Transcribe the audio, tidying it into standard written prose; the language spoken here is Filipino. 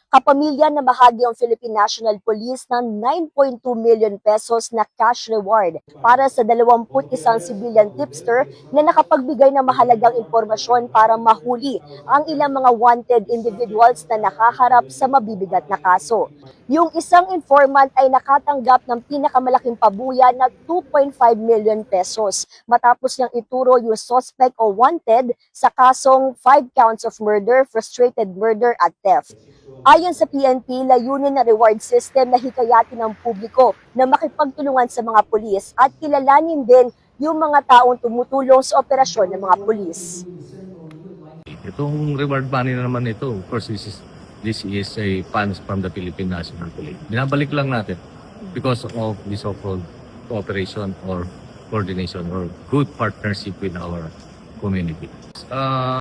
Kapamilya na bahagi ang Philippine National Police ng 9.2 million pesos na cash reward para sa 21 civilian tipster na nakapagbigay ng mahalagang impormasyon para mahuli ang ilang mga wanted individuals na nakaharap sa mabibigat na kaso. Yung isang informant ay nakatanggap ng pinakamalaking pabuya na 2.5 million pesos matapos niyang ituro yung suspect o wanted sa kasong 5 counts of murder, frustrated murder at theft. Ayon sa PNP, layunin na reward system na hikayatin ng publiko na makipagtulungan sa mga pulis at kilalanin din yung mga taong tumutulong sa operasyon ng mga pulis. Itong reward money na naman ito, of course, this is a funds from the Philippine National Police. Binabalik lang natin because of the so-called cooperation or coordination or good partnership with our community.